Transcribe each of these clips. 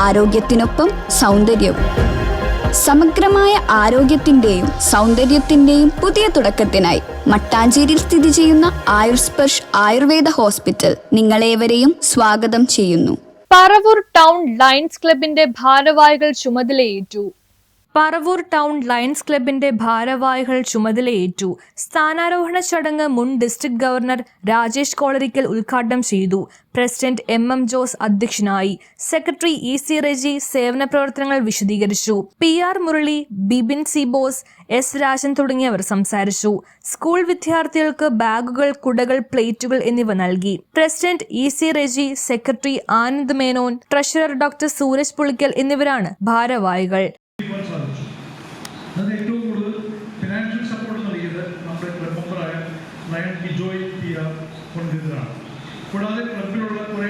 ആരോഗ്യത്തിനൊപ്പം സൗന്ദര്യവും. സമഗ്രമായ ആരോഗ്യത്തിന്റെയും സൗന്ദര്യത്തിന്റെയും പുതിയ തുടക്കത്തിനായി മട്ടാഞ്ചേരിയിൽ സ്ഥിതി ചെയ്യുന്ന ആയുർസ്പർശ് ആയുർവേദ ഹോസ്പിറ്റൽ നിങ്ങളേവരെയും സ്വാഗതം ചെയ്യുന്നു. പറവൂർ ടൗൺ ലയൺസ് ക്ലബിന്റെ ഭാരവാഹികൾ ചുമതലയേറ്റു. പറവൂർ ടൗൺ ലയൺസ് ക്ലബിന്റെ ഭാരവാഹികൾ ചുമതലയേറ്റു. സ്ഥാനാരോഹണ ചടങ്ങ് മുൻ ഡിസ്ട്രിക്ട് ഗവർണർ രാജേഷ് കോളരിക്കൽ ഉദ്ഘാടനം ചെയ്തു. പ്രസിഡന്റ് MM ജോസ് അധ്യക്ഷനായി. സെക്രട്ടറി EC റെജി സേവന പ്രവർത്തനങ്ങൾ വിശദീകരിച്ചു. PR മുരളി, ബിബിൻ സിബോസ്, S രാജൻ തുടങ്ങിയവർ സംസാരിച്ചു. സ്കൂൾ വിദ്യാർത്ഥികൾക്ക് ബാഗുകൾ, കുടകൾ, പ്ലേറ്റുകൾ എന്നിവ നൽകി. President EC Reji, secretary Anand Menon, treasurer doctor Sooraj Pulickal എന്നിവരാണ് ഭാരവാഹികൾ. ഏറ്റവും കൂടുതൽ ഫിനാൻഷ്യൽ സപ്പോർട്ട് നൽകിയത് നമ്മുടെ ക്ലബ് മെമ്പറായ ലയൺ ബിജോയ് PR കൊണ്ടിരുന്നതാണ്. കൂടാതെ ക്ലബിലുള്ള കുറേ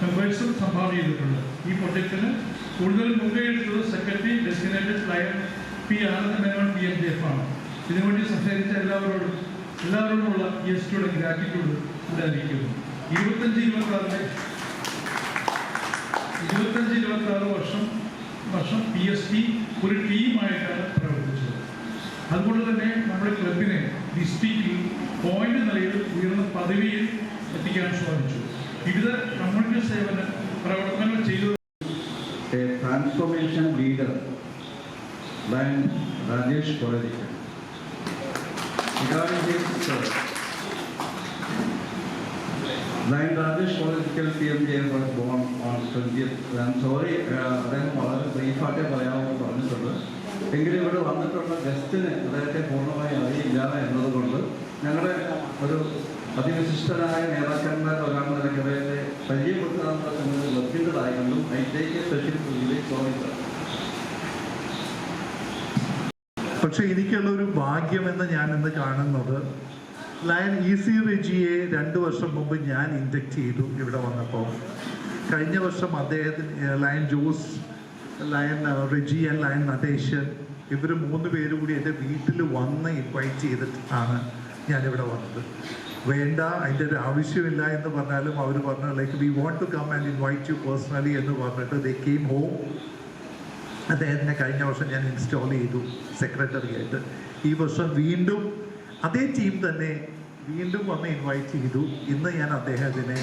മെമ്പേഴ്സും സംഭാവന ചെയ്തിട്ടുണ്ട്. ഈ പ്രൊജക്റ്റിന് കൂടുതൽ മുൻകൈയെടുത്തത് secretary designated lion P Anand Menon PMJF ആണ്. ഇതിനുവേണ്ടി സംസാരിച്ച എല്ലാവരോടുമുള്ള ESTയുടെ ഗ്രാറ്റിറ്റ്യൂഡ് ഇവിടെ അറിയിക്കുന്നു. 25-26 വർഷം PSP ഒരു ടീമായിട്ടാണ് പ്രവർത്തിച്ചത്. അതുകൊണ്ട് തന്നെ നമ്മുടെ ക്ലബിനെ ഡിസ്ട്രിക്റ്റിൽ പോയിന്റ് നിലയിൽ ഉയർന്ന പദവിയിൽ എത്തിക്കാൻ സാധിച്ചു. വിവിധ കമ്മ്യൂണിറ്റി സേവന പ്രവർത്തനങ്ങൾ ചെയ്തു. Transformation leader Rajesh Kolarikkal. Rajesh Kolarikkal PMJF was born on 20th. I'm sorry, അദ്ദേഹം വളരെ ബ്രീഫായിട്ടേ പറയാമെന്ന് പറഞ്ഞിട്ടുണ്ട്. എങ്കിലും ഇവിടെ വന്നിട്ടുള്ള ഗസ്റ്റിന് അദ്ദേഹത്തെ പൂർണ്ണമായി അറിയില്ല എന്നതുകൊണ്ട് ഞങ്ങളുടെ ഒരു അതിവിശിഷ്ടനായ നേതാക്കന്മാർ ഒരാൾ നിലയ്ക്ക് അദ്ദേഹത്തെ പരിചയപ്പെടുത്താനുള്ള സമയത്ത് ലഭ്യതയായതുകൊണ്ടും ഐറ്റേക്ക് സ്പെഷ്യൽ പ്രിവിലേജ് തോന്നിയിട്ടുണ്ട്. പക്ഷെ എനിക്കുള്ളൊരു ഭാഗ്യമെന്ന് ഞാൻ ഇന്ന് കാണുന്നത് ലയൺ EC റെജിയെ 2 വർഷം മുമ്പ് ഞാൻ ഇൻഡക്റ്റ് ചെയ്തു ഇവിടെ വന്നപ്പോൾ. കഴിഞ്ഞ വർഷം അദ്ദേഹത്തിന് lion Jose, lion Reji and lion Natesan ഇവർ 3 പേരും കൂടി എൻ്റെ വീട്ടിൽ വന്ന് ഇൻവൈറ്റ് ചെയ്തിട്ടാണ് ഞാനിവിടെ വന്നത്. വേണ്ട, അതിൻ്റെ ഒരു ആവശ്യമില്ല എന്ന് പറഞ്ഞാലും അവർ പറഞ്ഞു like we want to come and invite you personally എന്ന് പറഞ്ഞിട്ട് ദേ കെയിം ഹോം. അദ്ദേഹത്തിനെ കഴിഞ്ഞ വർഷം ഞാൻ ഇൻസ്റ്റാൾ ചെയ്തു സെക്രട്ടറി ആയിട്ട്. ഈ വർഷം വീണ്ടും അതേ ടീം തന്നെ വീണ്ടും വന്ന് ഇൻവൈറ്റ് ചെയ്തു. ഇന്ന് ഞാൻ അദ്ദേഹത്തിനെ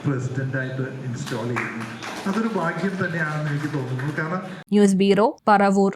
പ്രസിഡന്റായിട്ട് ഇൻസ്റ്റാൾ ചെയ്യുന്നു. അതൊരു ഭാഗ്യം തന്നെയാണെന്ന് എനിക്ക് തോന്നുന്നു. കാരണം ന്യൂസ് ബ്യൂറോ, പറവൂർ.